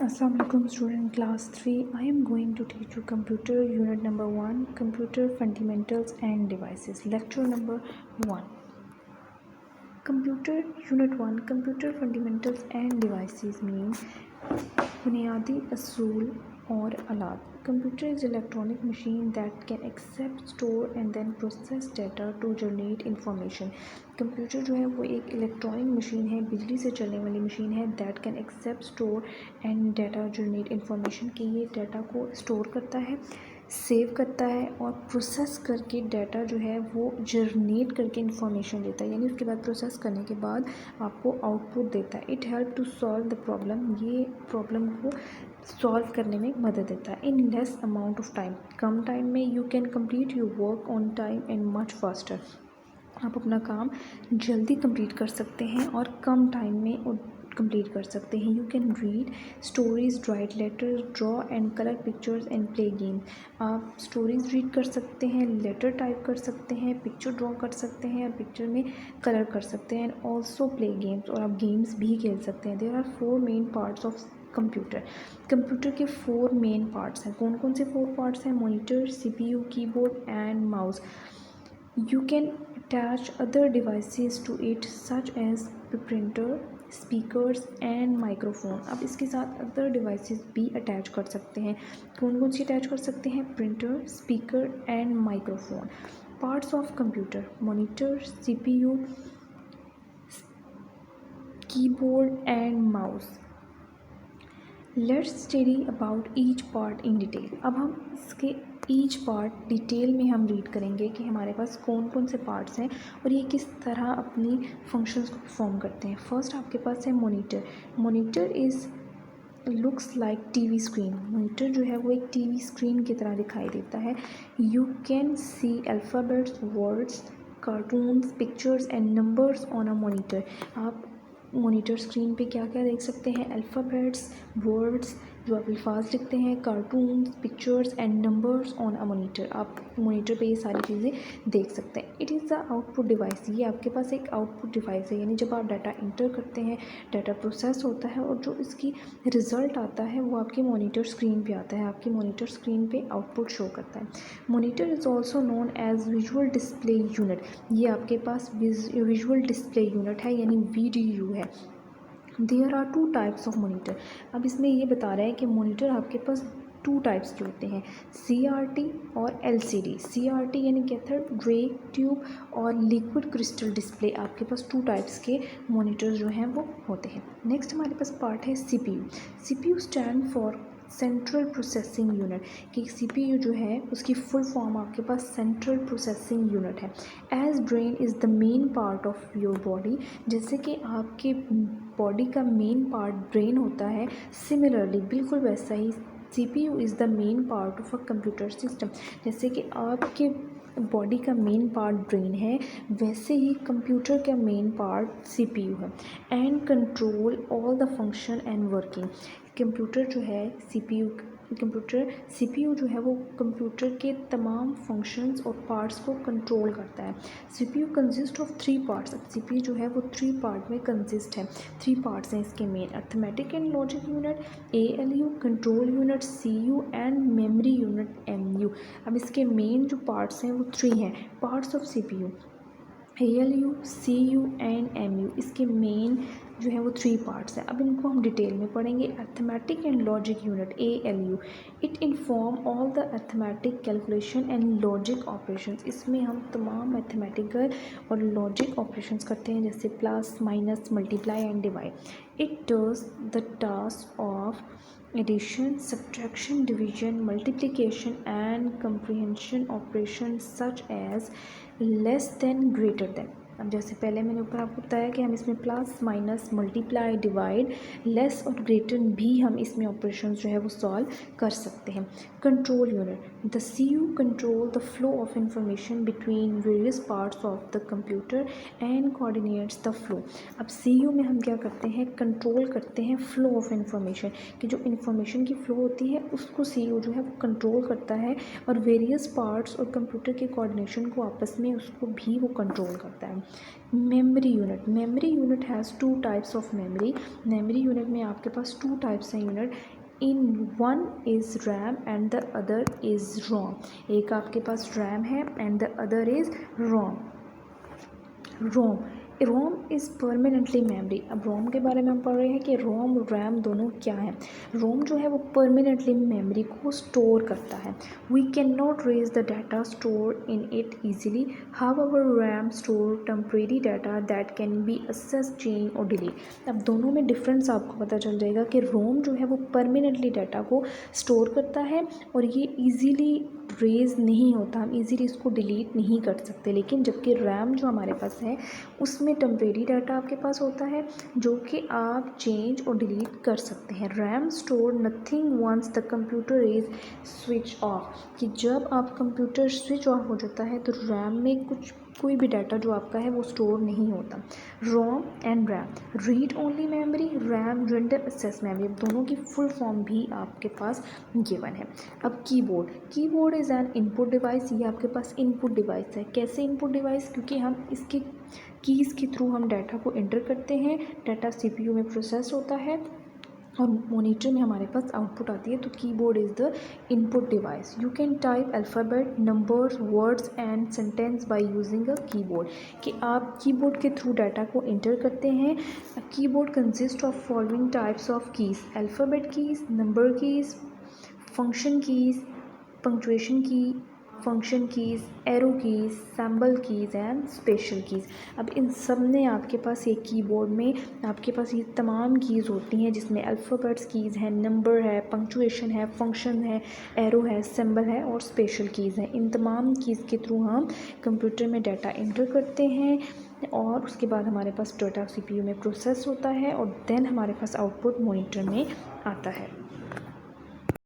Assalamualaikum student class 3. I am going to teach you computer unit number 1, computer fundamentals and devices. Lecture number 1. Computer unit 1, computer fundamentals and devices means बुनियादी असूल और आलात. Computer is electronic machine that can accept, store and then process data to generate information. Computer जो है वो एक electronic machine है, बिजली से चलने वाली मशीन है that can accept, store and data generate information कि ये डाटा को स्टोर करता है, सेव करता है और प्रोसेस करके डाटा जो है वो जनरेट करके इन्फॉर्मेशन देता है, यानी उसके बाद प्रोसेस करने के बाद आपको आउटपुट देता है. It help to solve the problem, ये प्रॉब्लम को सॉल्व करने में मदद देता है. In less amount of time, कम टाइम में you can complete your work on time and much faster. आप अपना काम जल्दी कंप्लीट कर सकते हैं और कम टाइम में कंप्लीट कर सकते हैं. You can read stories, write letters, draw and colour pictures and play game. आप स्टोरीज रीड कर सकते हैं, लेटर टाइप कर सकते हैं, पिक्चर ड्रॉ कर सकते हैं और पिक्चर में कलर कर सकते हैं एंड ऑल्सो प्ले गेम्स, और आप गेम्स भी खेल सकते हैं. There are 4 main parts of computer. Computer के 4 मेन पार्ट्स हैं. कौन कौन से 4 पार्ट्स हैं? Monitor, CPU, keyboard and mouse. You can attach other devices to it such as printer, speakers and microphone. अब इसके साथ other devices भी attach कर सकते हैं. कौन कौन सी attach कर सकते हैं? Printer, speaker and microphone. Parts of computer: monitor, CPU, keyboard and mouse. Let's study about each part in detail. अब हम इसके ईच पार्ट डिटेल में हम रीड करेंगे कि हमारे पास कौन कौन से पार्ट्स हैं और ये किस तरह अपनी फंक्शंस को परफॉर्म करते हैं. फर्स्ट आपके पास है monitor. Monitor is looks like TV screen. Monitor जो है वो एक टीवी स्क्रीन की तरह दिखाई देता है. You can see alphabets, words, cartoons, pictures and numbers on a monitor. आप मॉनिटर स्क्रीन पे क्या क्या देख सकते हैं? अल्फ़ाबेट्स, वर्ड्स जो आप अल्फाज लिखते हैं, cartoons, pictures and numbers on a monitor. आप मॉनिटर पे ये सारी चीज़ें देख सकते हैं. It is the output device. ये आपके पास एक आउटपुट डिवाइस है, यानी जब आप डाटा इंटर करते हैं, डाटा प्रोसेस होता है और जो इसकी रिज़ल्ट आता है वो आपकी मॉनिटर स्क्रीन पे आता है. आपकी मॉनिटर स्क्रीन पे आउटपुट शो करता है. Monitor is also known as visual display unit. ये आपके पास विजुअल डिस्प्ले यूनिट है, यानी VDU है. There are 2 types of monitor. अब इसमें ये बता रहा है कि मोनीटर आपके पास 2 टाइप्स के होते हैं, CRT और LCD. CRT यानी कैथोड रे ट्यूब और लिक्विड क्रिस्टल डिस्प्ले. आपके पास 2 टाइप्स के मोनीटर जो हैं वो होते हैं. नेक्स्ट हमारे पास पार्ट है CPU. CPU stand for central processing unit. कि CPU जो है उसकी फुल फॉर्म आपके पास सेंट्रल प्रोसेसिंग यूनिट है. As brain is the main part of your body. जैसे कि आपके बॉडी का मेन पार्ट ब्रेन होता है, सिमिलरली बिल्कुल वैसा ही CPU is the main part of a computer system. जैसे कि आपके बॉडी का मेन पार्ट ब्रेन है, वैसे ही कंप्यूटर का मेन पार्ट CPU है. And control all the function and working. Computer जो है CPU जो है वो कंप्यूटर के तमाम फंक्शंस और पार्ट्स को कंट्रोल करता है. CPU consist of 3 parts. अब CPU जो है वो 3 पार्ट में कंसिस्ट है. 3 पार्ट्स हैं इसके main: arithmetic and logic unit, ALU, control unit CU and memory unit MU. अब इसके मेन जो पार्ट्स हैं वो 3 हैं. Parts of CPU: ALU, CU and MU. इसके मेन जो है वो 3 पार्ट्स हैं. अब इनको हम डिटेल में पढ़ेंगे. Arithmetic and logic unit ALU. It inform all the arithmetic calculation and logic operations. इसमें हम तमाम मैथमेटिकल और लॉजिक ऑपरेशंस करते हैं, जैसे plus, minus, multiply and divide. It does the task of addition, subtraction, division, multiplication and comprehension operations such as less than, greater than. अब जैसे पहले मैंने ऊपर आपको बताया कि हम इसमें plus, minus, multiply, divide, less और ग्रेटर भी हम इसमें ऑपरेशंस जो है वो सॉल्व कर सकते हैं. Control unit: the CU control the flow of information between various parts of the computer and coordinates the flow. अब CU में हम क्या करते हैं? कंट्रोल करते हैं फ्लो ऑफ इंफॉर्मेशन, कि जो इन्फॉर्मेशन की फ़्लो होती है उसको CPU जो है वो कंट्रोल करता है और वेरियस पार्ट्स और कंप्यूटर के कोऑर्डिनेशन को आपस में उसको भी वो कंट्रोल करता है. Memory unit has two types of memory unit में आपके पास टू टाइप्स हैं unit. In one is RAM and the other is ROM. एक आपके पास रैम है and the other is ROM. ROM is permanently memory. अब रोम के बारे में हम पढ़ रहे हैं कि रोम रैम दोनों क्या है। रोम जो है वो परमानेंटली मेमोरी को स्टोर करता है। We can not raise the data store in it easily, however RAM store temporary data that can be access, change or delete. अब दोनों में डिफरेंस आपको पता चल जाएगा कि रोम जो है वो परमानेंटली डाटा को स्टोर करता है और ये ईजीली रेज नहीं होता, हम इजीली इसको डिलीट नहीं कर सकते। लेकिन जबकि रैम जो हमारे पास है उसमें टेम्परेरी डाटा आपके पास होता है जो कि आप चेंज और डिलीट कर सकते हैं। RAM store nothing once the computer is switch off, कि जब आप कंप्यूटर स्विच ऑफ हो जाता है तो रैम में कोई भी डाटा जो आपका है वो स्टोर नहीं होता। ROM and RAM, read only memory, RAM random access memory, दोनों की फुल फॉर्म भी आपके पास गिवन है। अब keyboard is an input device, ये आपके पास इनपुट डिवाइस है। कैसे इनपुट डिवाइस? क्योंकि हम इसके कीज़ के थ्रू हम डाटा को एंटर करते हैं, डाटा सीपीयू में प्रोसेस होता है और मॉनिटर में हमारे पास आउटपुट आती है। तो keyboard is the input device. You can type alphabet, numbers, words and sentence by using a keyboard, कि आप कीबोर्ड के थ्रू डाटा को एंटर करते हैं। Keyboard consist of following types of keys: alphabet keys, number keys, function keys, punctuation key, function keys, arrow keys, symbol keys and special keys. अब इन सब ने आपके पास एक कीबोर्ड में आपके पास ये तमाम कीज़ होती हैं जिसमें अल्फ़ाबेट्स कीज़ हैं, नंबर है, पंक्चुएशन है, फंक्शन है, एरो है, सिंबल है और स्पेशल कीज़ हैं। इन तमाम कीज़ के थ्रू हम कंप्यूटर में डाटा एंटर करते हैं और उसके बाद हमारे पास डाटा सीपीयू में प्रोसेस होता है और देन हमारे पास आउटपुट मॉनिटर में आता है।